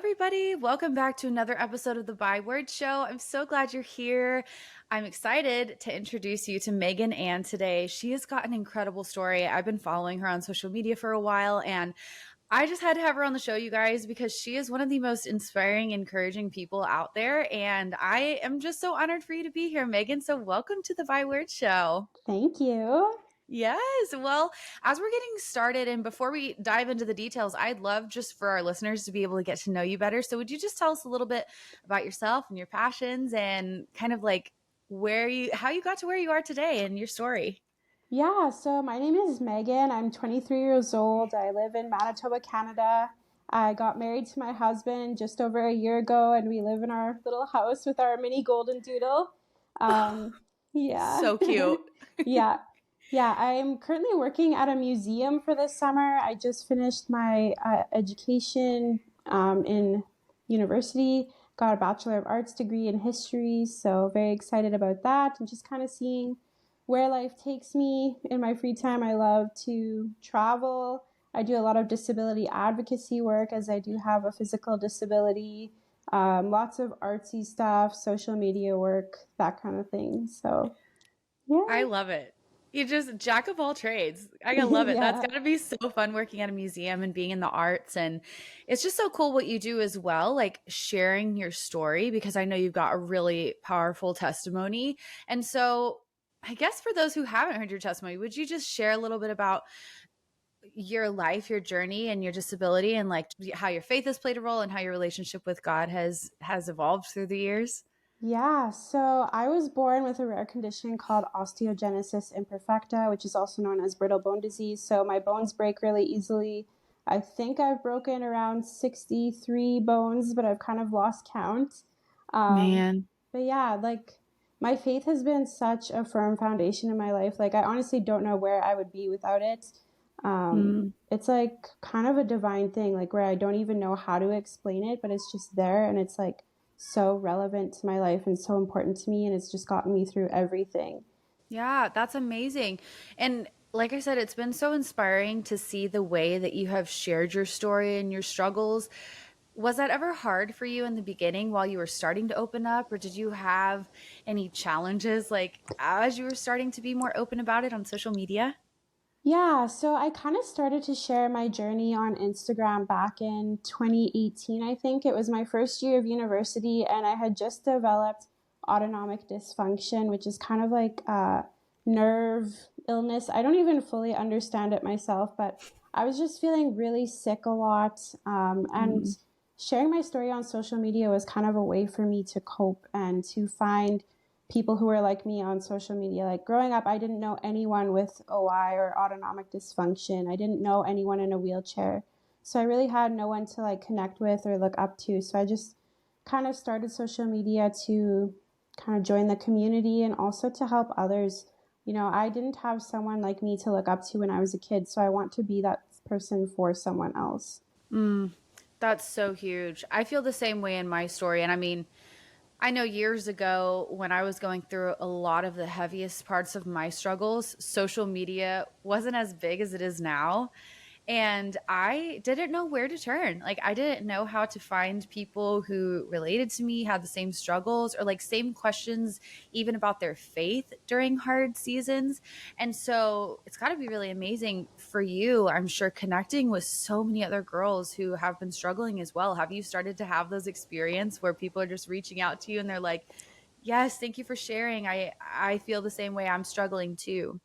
everybody. Welcome back to another episode of the Byword Show. I'm so glad you're here. I'm excited to introduce you to Meagan Anne today. She has got an incredible story. I've been following her on social media for a while, and I just had to have her on the show, you guys, because she is one of the most inspiring, encouraging people out there. And I am just so honored for you to be here, Meagan. So welcome to the Byword Show. Thank you. Yes. Well, as we're getting started and before we dive into the details, I'd love just for our listeners to be able to get to know you better. So would you just tell us a little bit about yourself and your passions and kind of like how you got to where you are today and your story? Yeah, so my name is Meagan. I'm 23 years old. I live in Manitoba, Canada. I got married to my husband just over a year ago, and we live in our little house with our mini golden doodle. Um, yeah. So cute. Yeah. Yeah, I'm currently working at a museum for this summer. I just finished my education in university, got a Bachelor of Arts degree in history, so very excited about that and just kind of seeing where life takes me in my free time. I love to travel. I do a lot of disability advocacy work as I do have a physical disability. Lots of artsy stuff, social media work, that kind of thing. So, I yeah. love it. You just jack of all trades. I gotta love it. That's Yeah. gotta be so fun working at a museum and being in the arts. And it's just so cool what you do as well, like sharing your story, because I know you've got a really powerful testimony. And so I guess for those who haven't heard your testimony, would you just share a little bit about your life, your journey, and your disability, and like how your faith has played a role and how your relationship with God has evolved through the years? Yeah, so I was born with a rare condition called Osteogenesis Imperfecta, which is also known as brittle bone disease. So my bones break really easily. I think I've broken around 63 bones, but I've kind of lost count. Um, Man. but yeah, like my faith has been such a firm foundation in my life. Like I honestly don't know where I would be without it. Mm. It's like kind of a divine thing, like where I don't even know how to explain it, but it's just there and it's like so relevant to my life and so important to me, and it's just gotten me through everything. Yeah, that's amazing. And like I said, it's been so inspiring to see the way that you have shared your story and your struggles. Was that ever hard for you in the beginning while you were starting to open up, or did you have any challenges like as you were starting to be more open about it on social media? Yeah, so I kind of started to share my journey on Instagram back in 2018. I think it was my first year of university, and I had just developed autonomic dysfunction, which is kind of like a nerve illness. I don't even fully understand it myself, but I was just feeling really sick a lot. And Mm. sharing my story on social media was kind of a way for me to cope and to find people who were like me on social media. Like growing up, I didn't know anyone with OI or autonomic dysfunction. I didn't know anyone in a wheelchair. So I really had no one to like connect with or look up to. So I just kind of started social media to kind of join the community and also to help others. You know, I didn't have someone like me to look up to when I was a kid. So I want to be that person for someone else. Mm. That's so huge. I feel the same way in my story. And I mean, I know years ago when I was going through a lot of the heaviest parts of my struggles, social media wasn't as big as it is now. And I didn't know where to turn. Like, I didn't know how to find people who related to me, had the same struggles, or like same questions, even about their faith during hard seasons. And so it's got to be really amazing for you, I'm sure, connecting with so many other girls who have been struggling as well. Have you started to have those experiences where people are just reaching out to you and they're like, yes, thank you for sharing. I feel the same way. I'm struggling too.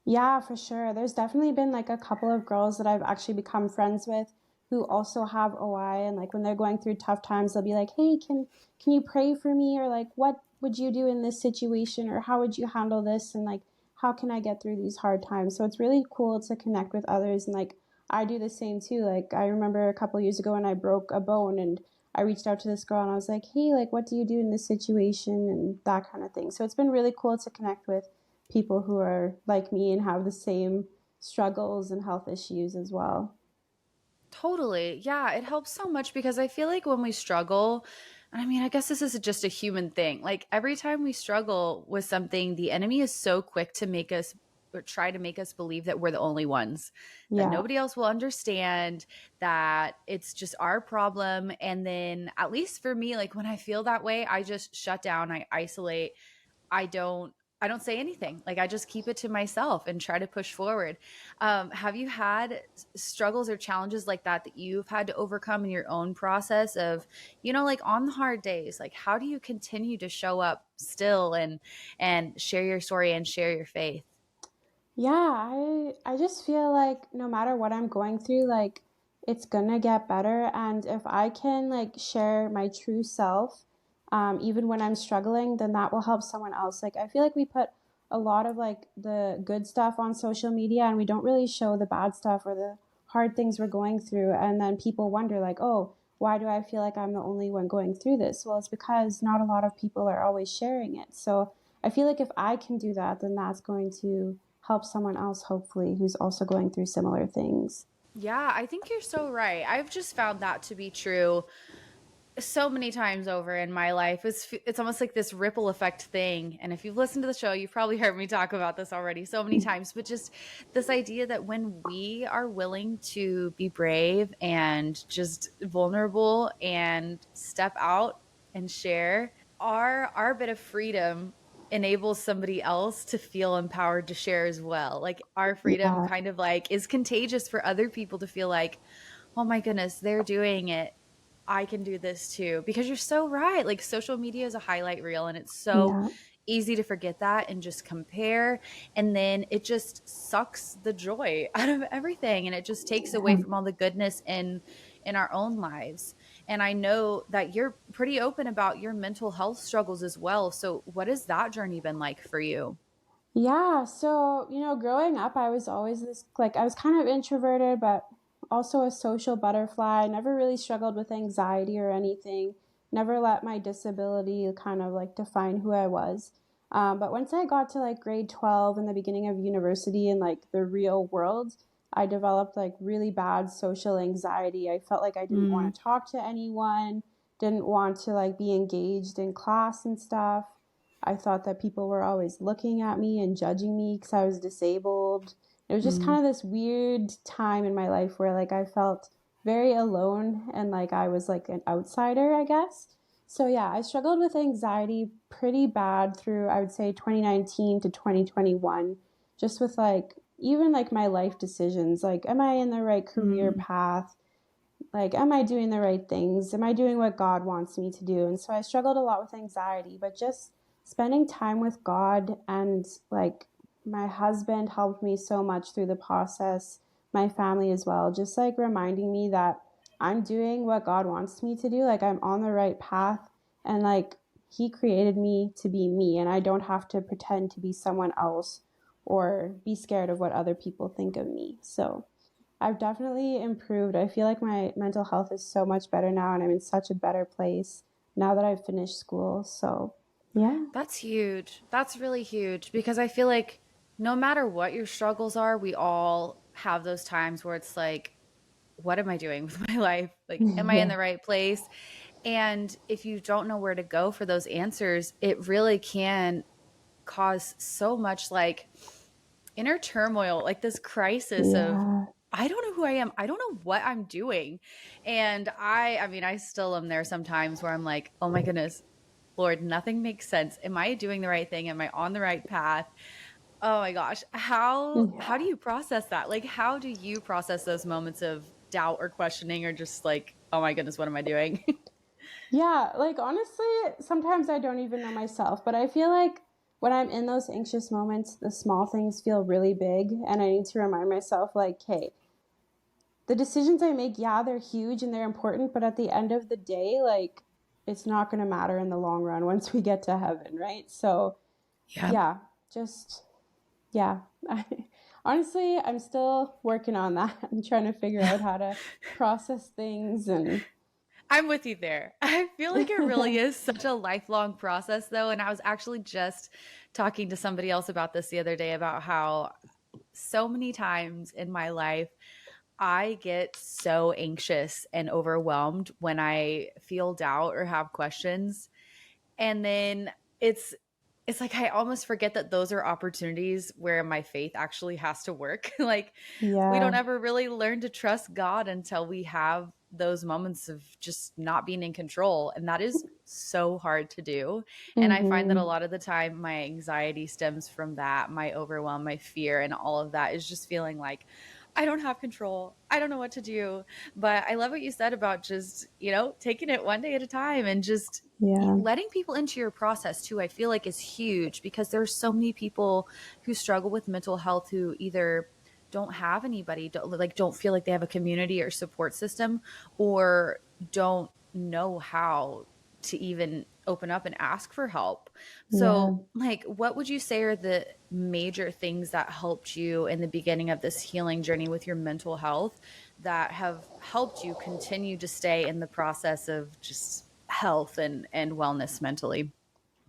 Yeah, for sure. There's definitely been like a couple of girls that I've actually become friends with who also have OI, and like when they're going through tough times, they'll be like, "Hey, can you pray for me?" or like, "What would you do in this situation?" or "How would you handle this?" and like, "How can I get through these hard times?" So it's really cool to connect with others, and like I do the same too. Like I remember a couple years ago when I broke a bone and I reached out to this girl and I was like, "Hey, like what do you do in this situation?" and that kind of thing. So it's been really cool to connect with people who are like me and have the same struggles and health issues as well. Totally. Yeah, it helps so much because I feel like when we struggle, and I mean, I guess this is just a human thing. Like every time we struggle with something, the enemy is so quick to make us try to make us believe that we're the only ones, that Yeah. nobody else will understand, that it's just our problem. And then, at least for me, like when I feel that way, I just shut down, I isolate. I don't I don't say anything. Like I just keep it to myself and try to push forward. Have you had struggles or challenges like that you've had to overcome in your own process of, like on the hard days, like how do you continue to show up still and share your story and share your faith? Yeah, I just feel like no matter what I'm going through, like it's gonna get better. And if I can like share my true self, even when I'm struggling, then that will help someone else. Like I feel like we put a lot of like the good stuff on social media and we don't really show the bad stuff or the hard things we're going through. And then people wonder like, oh, why do I feel like I'm the only one going through this? Well, it's because not a lot of people are always sharing it. So I feel like if I can do that, then that's going to help someone else, hopefully, who's also going through similar things. Yeah, I think you're so right. I've just found that to be true so many times over in my life. It's almost like this ripple effect thing. And if you've listened to the show, you've probably heard me talk about this already so many times, but just this idea that when we are willing to be brave and just vulnerable and step out and share, our bit of freedom enables somebody else to feel empowered to share as well. Like our freedom Yeah, kind of like is contagious for other people to feel like, oh my goodness, they're doing it, I can do this too. Because you're so right. Like social media is a highlight reel and it's so yeah, easy to forget that and just compare. And then it just sucks the joy out of everything. And it just takes away yeah. from all the goodness in our own lives. And I know that you're pretty open about your mental health struggles as well. So what has that journey been like for you? Yeah, so, growing up, I was always this, like, I was kind of introverted, but also a social butterfly. Never really struggled with anxiety or anything. Never let my disability kind of like define who I was. But once I got to like grade 12 and the beginning of university and like the real world, I developed like really bad social anxiety. I felt like I didn't Mm, want to talk to anyone, didn't want to like be engaged in class and stuff. I thought that people were always looking at me and judging me because I was disabled. It was just mm, kind of this weird time in my life where like I felt very alone and like I was like an outsider, I guess. So yeah, I struggled with anxiety pretty bad through I would say 2019 to 2021, just with like even like my life decisions, like am I in the right career mm. path? Like, am I doing the right things? Am I doing what God wants me to do? And so I struggled a lot with anxiety, but just spending time with God and like my husband helped me so much through the process, my family as well, just like reminding me that I'm doing what God wants me to do. Like, I'm on the right path and like He created me to be me, and I don't have to pretend to be someone else or be scared of what other people think of me. So, I've definitely improved. I feel like my mental health is so much better now, and I'm in such a better place now that I've finished school. So, yeah. That's huge. That's really huge because I feel like no matter what your struggles are, we all have those times where it's like, what am I doing with my life? Like, am I in Yeah. the right place? And if you don't know where to go for those answers, it really can cause so much like inner turmoil, like this crisis of, Yeah. I don't know who I am. I don't know what I'm doing. And I mean, I still am there sometimes where I'm like, oh my goodness, Lord, nothing makes sense. Am I doing the right thing? Am I on the right path? Oh my gosh. How do Yeah. you process that? Like how do you process those moments of doubt or questioning or just like, oh my goodness, what am I doing? Yeah. Like, honestly, sometimes I don't even know myself, but I feel like when I'm in those anxious moments, the small things feel really big. And I need to remind myself, like, hey, the decisions I make, yeah, they're huge and they're important, but at the end of the day, like, it's not going to matter in the long run once we get to heaven, right? So, Yeah. yeah, just yeah. Honestly, I'm still working on that. I'm trying to figure out how to process things and I'm with you there. I feel like it really is such a lifelong process though. And I was actually just talking to somebody else about this the other day about how so many times in my life I get so anxious and overwhelmed when I feel doubt or have questions. And then it's it's like I almost forget that those are opportunities where my faith actually has to work. Like we don't Yeah. ever really learn to trust God until we have those moments of just not being in control. And that is so hard to do. And I find that a Mm-hmm. lot of the time my anxiety stems from that, my overwhelm, my fear, and all of that is just feeling like I don't have control. I don't know what to do. But I love what you said about just, taking it one day at a time and just Yeah. letting people into your process too. I feel like is huge because there's so many people who struggle with mental health who either don't have anybody, don't feel like they have a community or support system, or don't know how to even open up and ask for help. Yeah. So, like, what would you say are the major things that helped you in the beginning of this healing journey with your mental health that have helped you continue to stay in the process of just health and wellness mentally?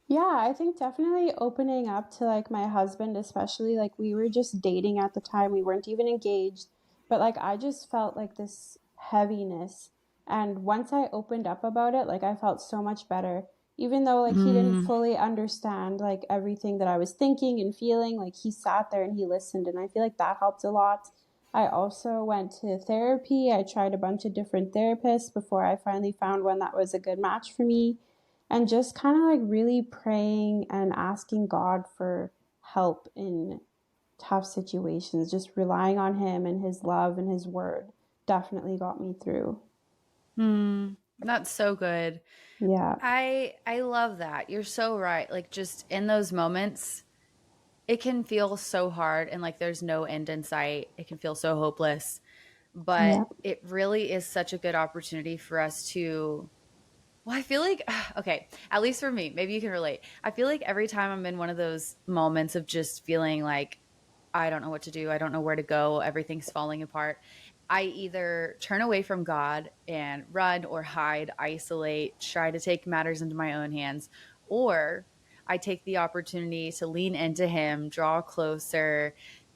Yeah, I think definitely opening up to like my husband, especially like we were just dating at the time. We weren't even engaged, but like I just felt like this heaviness. And once I opened up about it, like I felt so much better. Even though like he didn't Mm. fully understand like everything that I was thinking and feeling, like he sat there and he listened, and I feel like that helped a lot. I also went to therapy. I tried a bunch of different therapists before I finally found one that was a good match for me, and just kind of like really praying and asking God for help in tough situations, just relying on Him and His love and His word definitely got me through. Hmm. That's so good. Yeah. I love that. You're so right. Like just in those moments, it can feel so hard and like there's no end in sight. It can feel so hopeless, but Yeah. it really is such a good opportunity for us to, well, I feel like, okay, at least for me, maybe you can relate. I feel like every time I'm in one of those moments of just feeling like I don't know what to do, I don't know where to go, everything's falling apart, I either turn away from God and run or hide, isolate, try to take matters into my own hands, or I take the opportunity to lean into Him, draw closer,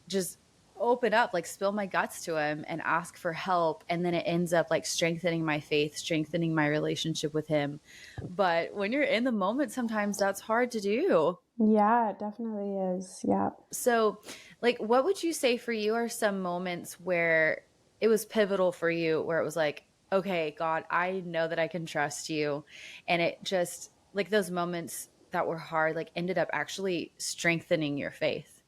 just open up, like spill my guts to Him and ask for help. And then it ends up like strengthening my faith, strengthening my relationship with Him. But when you're in the moment, sometimes that's hard to do. Yeah, it definitely is. Yeah. So, like, what would you say for you are some moments where it was pivotal for you, where it was like, okay, God, I know that I can trust you. And it just, like, those moments that were hard, like, ended up actually strengthening your faith.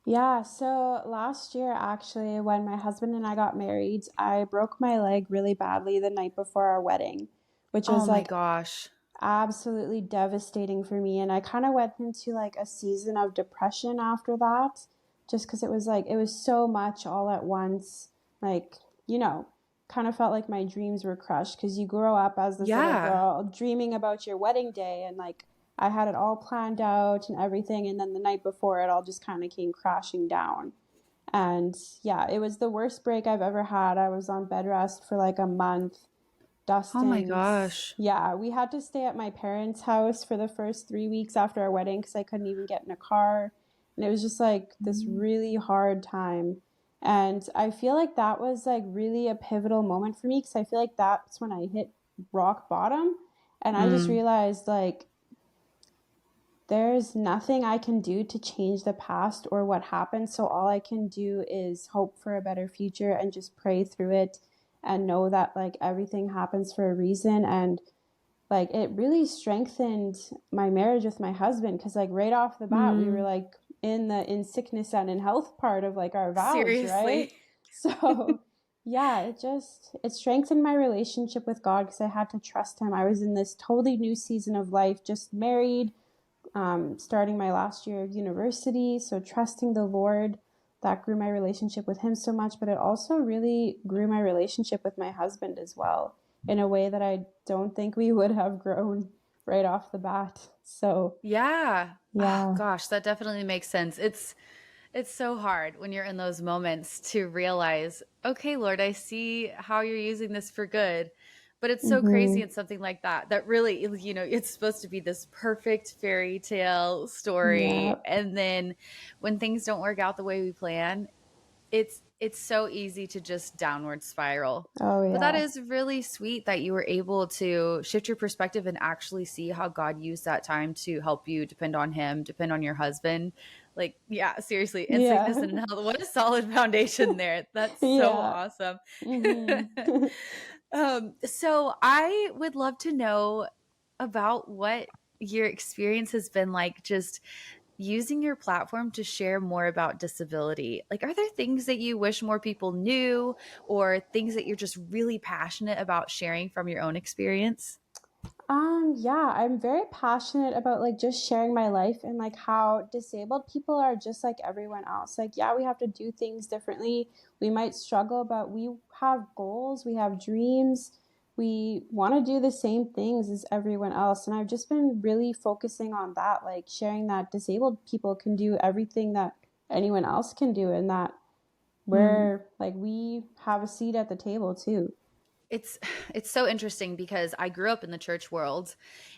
Yeah, so last year, actually, when my husband and I got married, I broke my leg really badly the night before our wedding, which Oh was my like gosh. absolutely devastating for me. And I kind of went into like a season of depression after that, just because it was like, it was so much all at once. Like, you know, kind of felt like my dreams were crushed because you grow up as this little Yeah. girl dreaming about your wedding day. And like, I had it all planned out and everything. And then the night before, it all just kind of came crashing down. And yeah, it was the worst break I've ever had. I was on bed rest for like a month. Oh my Dustin's. gosh. Yeah, we had to stay at my parents' house for the first 3 weeks after our wedding because I couldn't even get in a car. And it was just like this Mm. really hard time. And I feel like that was like really a pivotal moment for me because I feel like that's when I hit rock bottom. And I just Mm. realized like there's nothing I can do to change the past or what happened. So all I can do is hope for a better future and just pray through it and know that like everything happens for a reason. And like it really strengthened my marriage with my husband because like right off the bat we were Mm. like in the in sickness and in health part of like our vows, right? Seriously. So yeah, it strengthened my relationship with God because I had to trust Him. I was in this totally new season of life, just married, starting my last year of university. So trusting the Lord, that grew my relationship with Him so much, but it also really grew my relationship with my husband as well in a way that I don't think we would have grown right off the bat. So Yeah. Ah, yeah. gosh, that definitely makes sense. It's so hard when you're in those moments to realize, okay, Lord, I see how you're using this for good. But it's so crazy Mm-hmm. in something like that, that really, it's supposed to be this perfect fairy tale Yeah. story. And then when things don't work out the way we plan, It's so easy to just downward spiral. Oh, But that yeah. is really sweet that you were able to shift your perspective and actually see how God used that time to help you depend on him, depend on your husband. Like, yeah, seriously, in sickness Yeah. and in health. What a solid foundation there. That's so Yeah. awesome. Hmm. So I would love to know about what your experience has been like just using your platform to share more about disability. Like, are there things that you wish more people knew or things that you're just really passionate about sharing from your own experience? Yeah, I'm very passionate about like just sharing my life and like how disabled people are just like everyone else. Like, yeah, we have to do things differently. We might struggle, but we have goals, we have dreams. We want to do the same things as everyone else. And I've just been really focusing on that, like sharing that disabled people can do everything that anyone else can do, and that Mm. we're like, we have a seat at the table too. It's it's so interesting because I grew up in the church world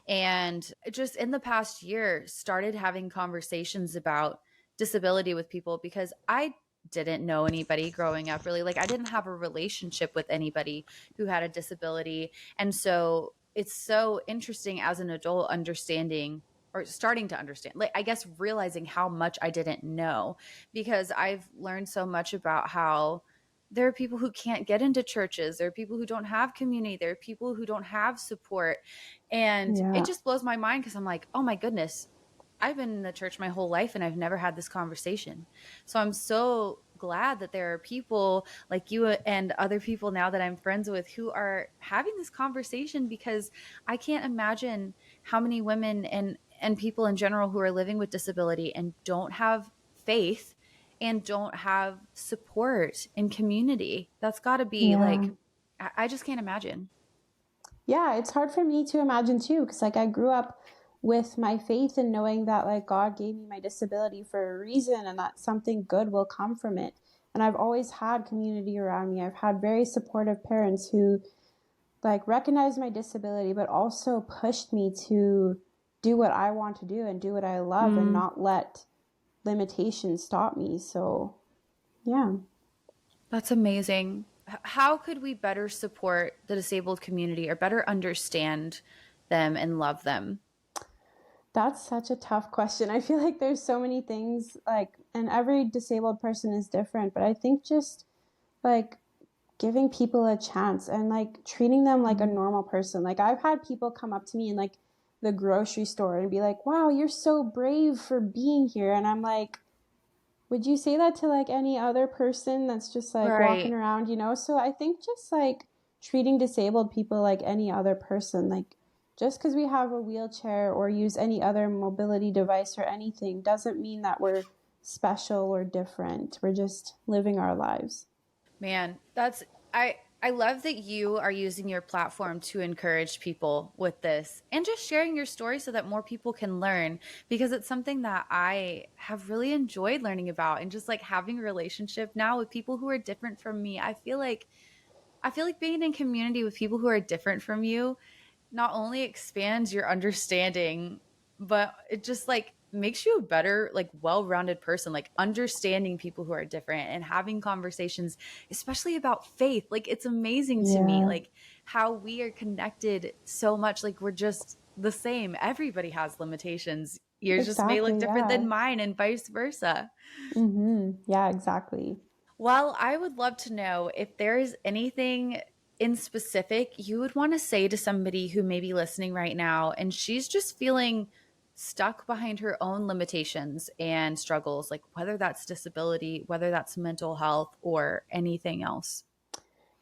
and just in the past year started having conversations about disability with people because I didn't know anybody growing up really. Like I didn't have a relationship with anybody who had a disability. And so it's so interesting as an adult understanding or starting to understand, like I guess realizing how much I didn't know because I've learned so much about how there are people who can't get into churches. There are people who don't have community. There are people who don't have support. And it Yeah. just blows my mind because I'm like, oh my goodness, I've been in the church my whole life and I've never had this conversation. So I'm so glad that there are people like you and other people now that I'm friends with who are having this conversation because I can't imagine how many women and people in general who are living with disability and don't have faith and don't have support in community. That's got to be Yeah. like I just can't imagine. Yeah, it's hard for me to imagine too, because like I grew up with my faith and knowing that like God gave me my disability for a reason and that something good will come from it. And I've always had community around me. I've had very supportive parents who like recognized my disability, but also pushed me to do what I want to do and do what I love and Mm, not let limitations stop me. So, yeah. that's amazing. How could we better support the disabled community or better understand them and love them? That's such a tough question. I feel like there's so many things like, and every disabled person is different, but I think just like giving people a chance and like treating them like a Mm. normal person. Like I've had people come up to me in like the grocery store and be like, "Wow, you're so brave for being here." And I'm like, "Would you say that to like any other person that's just like walking Right. around, you know?" So I think just like treating disabled people like any other person, like just because we have a wheelchair or use any other mobility device or anything doesn't mean that we're special or different. We're just living our lives. Man, that's I love that you are using your platform to encourage people with this and just sharing your story so that more people can learn because it's something that I have really enjoyed learning about and just like having a relationship now with people who are different from me. I feel like being in community with people who are different from you not only expands your understanding, but it just like makes you a better, like well-rounded person, like understanding people who are different and having conversations, especially about faith. Like it's amazing to me, Yeah, like how we are connected so much. Like we're just the same. Everybody has limitations. Yours just may look exactly. different than Yeah. mine and vice versa. Yeah, exactly. Well, I would love to know if there is anything in specific you would want to say to somebody who may be listening right now and she's just feeling stuck behind her own limitations and struggles, like whether that's disability, whether that's mental health, or anything else.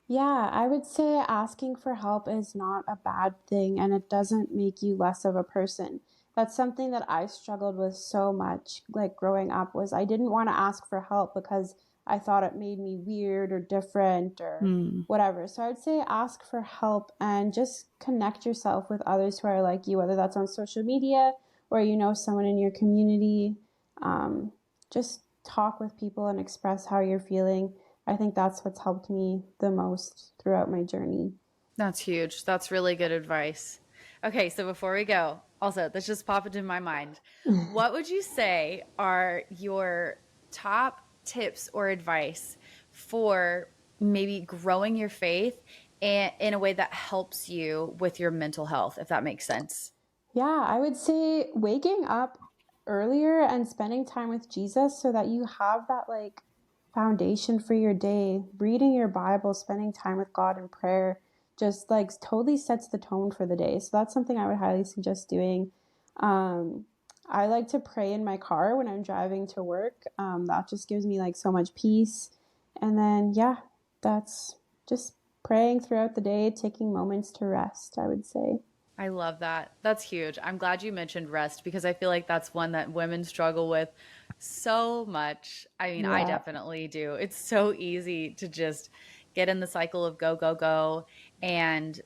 Yeah, I would say asking for help is not a bad thing and it doesn't make you less of a person. That's something that I struggled with so much like growing up was I didn't want to ask for help because I thought it made me weird or different or Hmm. whatever. So I would say ask for help and just connect yourself with others who are like you, whether that's on social media or you know someone in your community. Um, just talk with people and express how you're feeling. I think that's what's helped me the most throughout my journey. That's huge. That's really good advice. Okay, so before we go, also, this just popped into my mind. What would you say are your top tips or advice for maybe growing your faith and in a way that helps you with your mental health, if that makes sense? Yeah, I would say waking up earlier and spending time with Jesus so that you have that like foundation for your day. Reading your Bible, spending time with God in prayer just like totally sets the tone for the day. So that's something I would highly suggest doing. Um, I like to pray in my car when I'm driving to work. That just gives me like so much peace. And then, yeah, that's just praying throughout the day, taking moments to rest, I would say. I love that. That's huge. I'm glad you mentioned rest because I feel like that's one that women struggle with so much. I mean, I Yeah. definitely do. It's so easy to just get in the cycle of go, go, go and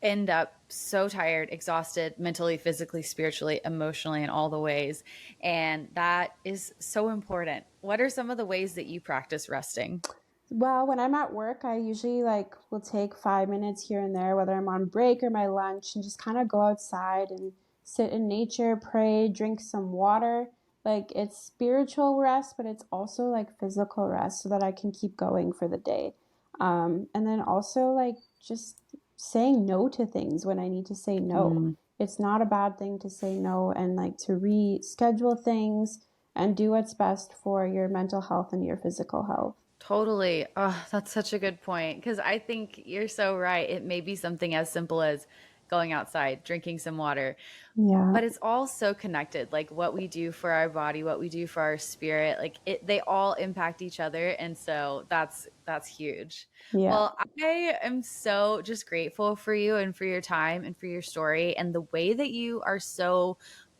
end up so tired, exhausted, mentally, physically, spiritually, emotionally, in all the ways. And that is so important. What are some of the ways that you practice resting? Well, when I'm at work, I usually like will take 5 minutes here and there, whether I'm on break or my lunch, and just kind of go outside and sit in nature, pray, drink some water. Like it's spiritual rest, but it's also like physical rest so that I can keep going for the day. And then also like just saying no to things when I need to say no. Mm. It's not a bad thing to say no and like to reschedule things and do what's best for your mental health and your physical health. Totally. Oh, that's such a good point. Because I think you're so right. It may be something as simple as going outside, drinking some water, Yeah. but it's all so connected. Like what we do for our body, what we do for our spirit, like they all impact each other. And so that's huge. Yeah. Well, I am so just grateful for you and for your time and for your story and the way that you are so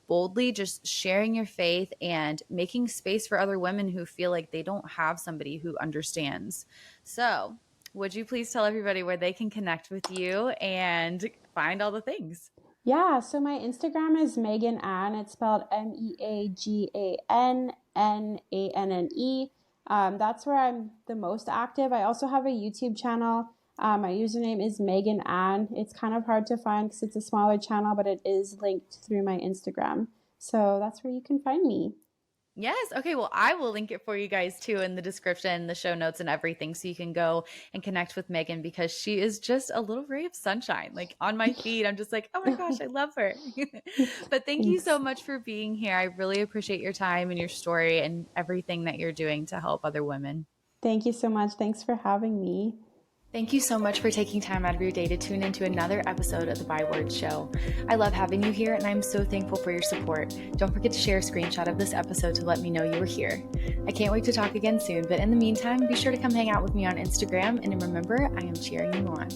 boldly just sharing your faith and making space for other women who feel like they don't have somebody who understands. So, would you please tell everybody where they can connect with you and find all the things? Yeah. So my Instagram is Meagan Anne. It's spelled Meagannanne. That's where I'm the most active. I also have a YouTube channel. My username is Meagan Anne. It's kind of hard to find because it's a smaller channel, but it is linked through my Instagram. So that's where you can find me. Yes. Okay. Well, I will link it for you guys too in the description, the show notes, and everything. So you can go and connect with Meagan because she is just a little ray of sunshine. Like on my feed, I'm just like, oh my gosh, I love her. But thank you so Thanks. much for being here. I really appreciate your time and your story and everything that you're doing to help other women. Thank you so much. Thanks for having me. Thank you so much for taking time out of your day to tune into another episode of the Byword Show. I love having you here and I'm so thankful for your support. Don't forget to share a screenshot of this episode to let me know you were here. I can't wait to talk again soon, but in the meantime, be sure to come hang out with me on Instagram and remember, I am cheering you on.